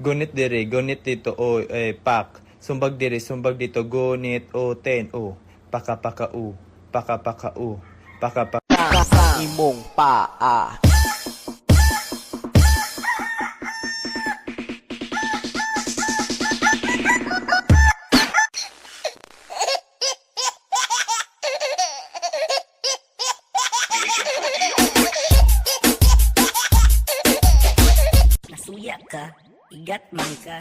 Gunit diri, gunit dito, o, pak. Sumbag diri, sumbag dito, gunit, o, ten, o. Paka, paka, u. Paka, paka, u. Paka, paka. Sa imong paa. Nasuya ka, igat man ka.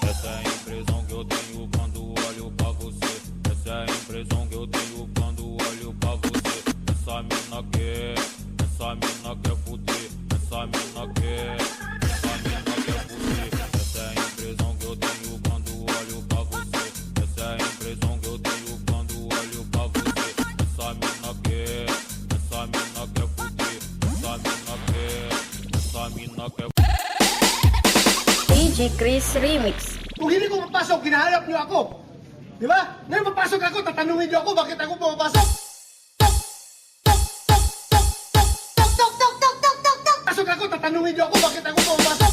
Essa é a impressão que eu tenho quando olho pra você. Essa é a impressão que eu tenho quando olho pra você. Essa mina quer fuder. Essa mina quer fuder. Essa é a impressão que eu tenho quando olho pra você. Essa é a impressão que eu tenho quando olho pra você. Essa mina quer fuder. Essa mina quer. DJ Chris Remix. Kung hindi ko mapasok, ginahanap niyo ako. Di ba? Ngayon mapasok ako, tatanungin niyo ako bakit ako pumapasok. Pasok ako, tatanungin niyo ako bakit ako pumapasok.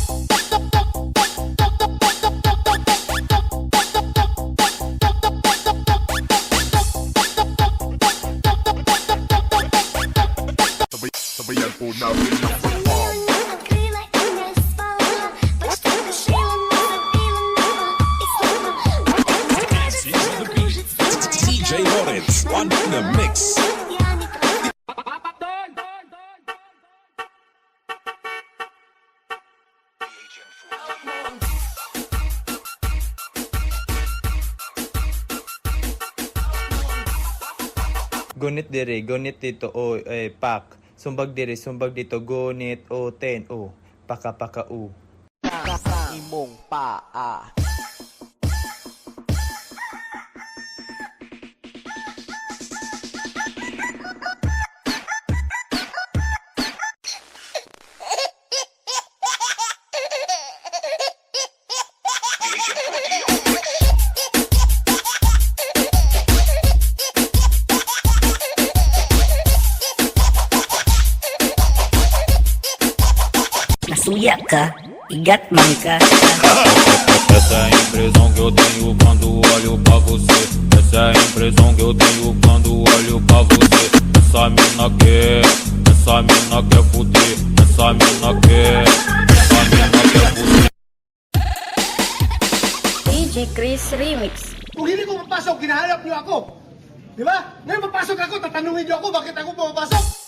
Sabayan po namin ang perform. DJ Lawrence on the mix. Gunit diri, gunit dito, o, pak. Sumbag diri, sumbag dito, gunit, o, ten, o. Paka, paka, u. Sa imong paa. Nasuya ka, igat man ka. Essa é a impressão que eu tenho quando olho pra você. Essa é a impressão que eu tenho quando olho pra você. Essa mina quer fuder. Essa mina quer fuder. DJ Chris Remix. Kung hindi ko mapasok, ginahanap niyo ako. Di ba? Ngayon mapasok ako, tatanungin niyo ako bakit ako pumapasok.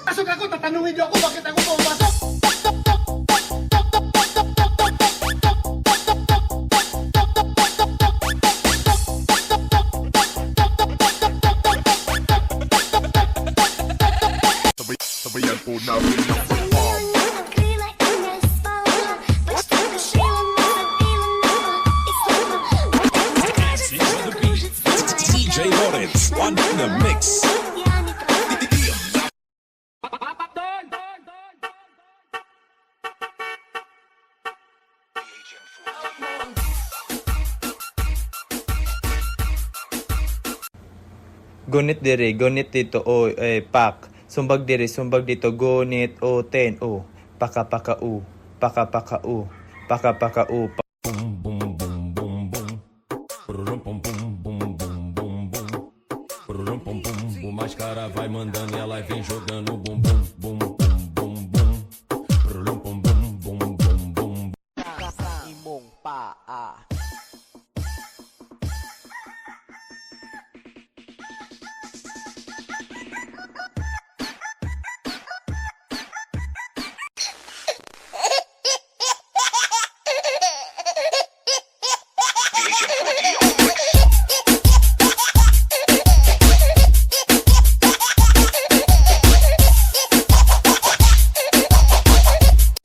Pasok ako, tatanungin niyo ako bakit ako pumapasok. Sabayan po namin ang perform. DJ Lawrence on the mix. Gunit diri, gunit dito, o, pak. Sumbag diri, sumbag dito, gunit, o, ten, o. Paka, paka, u. Paka, paka, u. Paka, paka, u. Bum bum bum bum bum. Pururum pum pum bum bum bum bum. Pururum pum pum bum. Mas cara vai mandando e ela vem jogando bum bum bum bum bum bum. Pururum pum bum bum bum bum. Sa imong paa.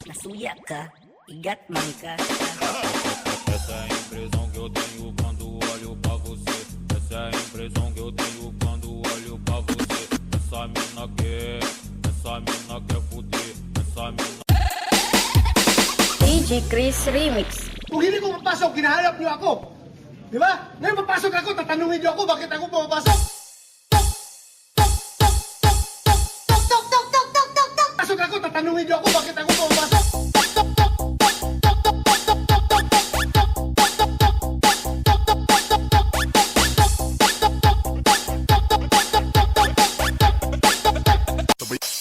Nasuya ka, igat man ka. Essa é a impressão que eu tenho quando olho pra você. Essa é a impressão que eu tenho quando olho pra você. Essa mina quer fuder. Essa mina. DJ Chris Remix. Kung hindi ko mapasok, ginahanap niyo ako. Di ba? Ngayon mapasok ako, tatanungin niyo ako bakit ako pumapasok. Pasok ako, tatanungin niyo ako bakit ako pumapasok.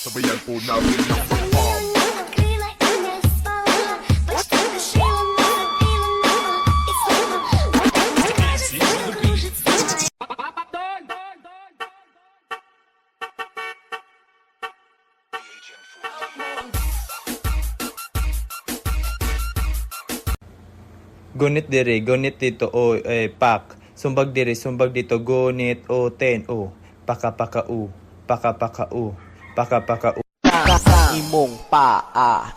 Sabayan po namin ang pag-bomb. Gunit diri, gunit dito, o, pak. Sumbag diri, sumbag dito, gunit, o, ten, o. Paka, paka, u. Paka, paka, u. Paka, paka, u. Sa imong paa.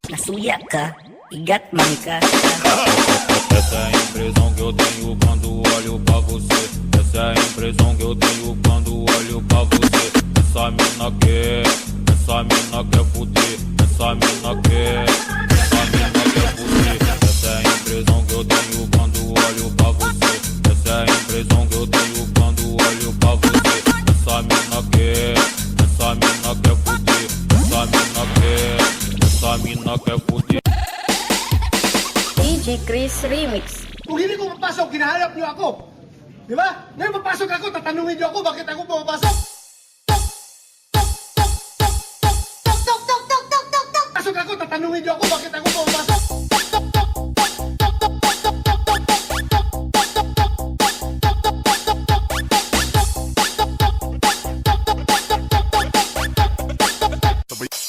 Nasuya ka, igat man ka. Essa é a impressão que eu tenho quando olho pra você. Essa é a impressão que eu tenho quando olho pra você. Essa mina quer fuder. Essa mina quer fuder. Essa é a impressão que eu tenho quando olho pra você. Essa é a impressão que eu tenho quando olho pra você. Essa mina quer fuder. Essa mina quer fuder. DJ Chris Remix. Kung hindi ko mapasok, ginahanap niyo ako. Di ba? Ngayon papasok ako, tatanungin niyo ako bakit ako pumapasok. Pasok ako, tatanungin niyo ako bakit ako pumapasok.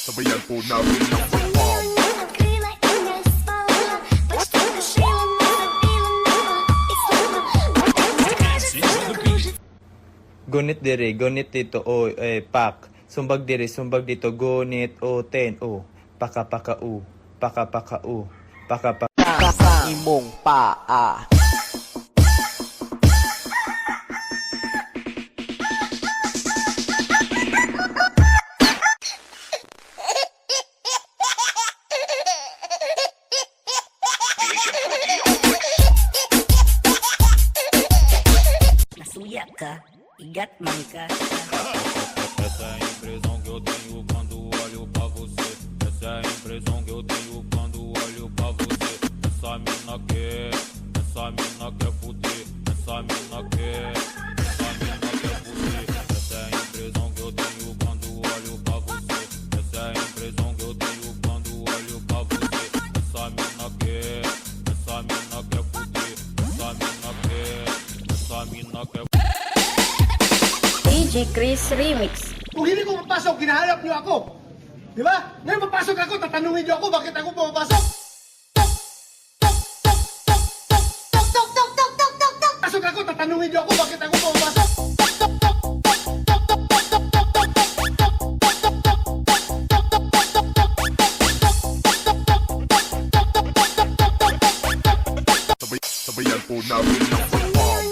Sabayan po namin ang pag-bomb. Gunit diri, gunit dito, o, pak. Sumbag diri, sumbag dito, gunit, o, ten, o. Paka, paka, u. Paka, paka, u. Paka, paka. Sa imong paa. Nasuya ka, igat man ka. Essa é a impressão que eu tenho quando olho pra você. Essa é a impressão que eu tenho quando olho pra você. Essa mina quer fuder. Essa mina quer fuder. Essa é a impressão que eu tenho quando olho pra você. Essa é a impressão que eu tenho quando olho pra você. Essa mina quer fuder. Essa mina quer DJ Chris Remix. Kung hindi ko mapasok, ginahanap niyo ako. Di ba? Ngayon papasok ako, tatanungin niyo ako bakit ako pumapasok. Pasok ako, tatanungin niyo ako bakit ako pumapasok. Sabayan po namin ang pag-bomb.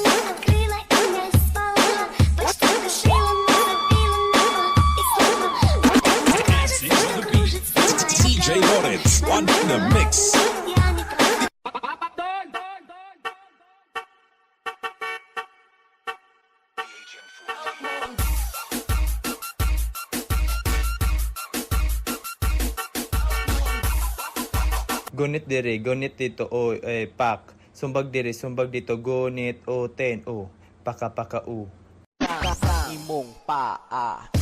DJ Lawrence on the mix. Gunit diri, gunit dito, o, pak. Sumbag diri, sumbag dito, gunit, o, ten, o. Paka, paka, u. Sa imong paa.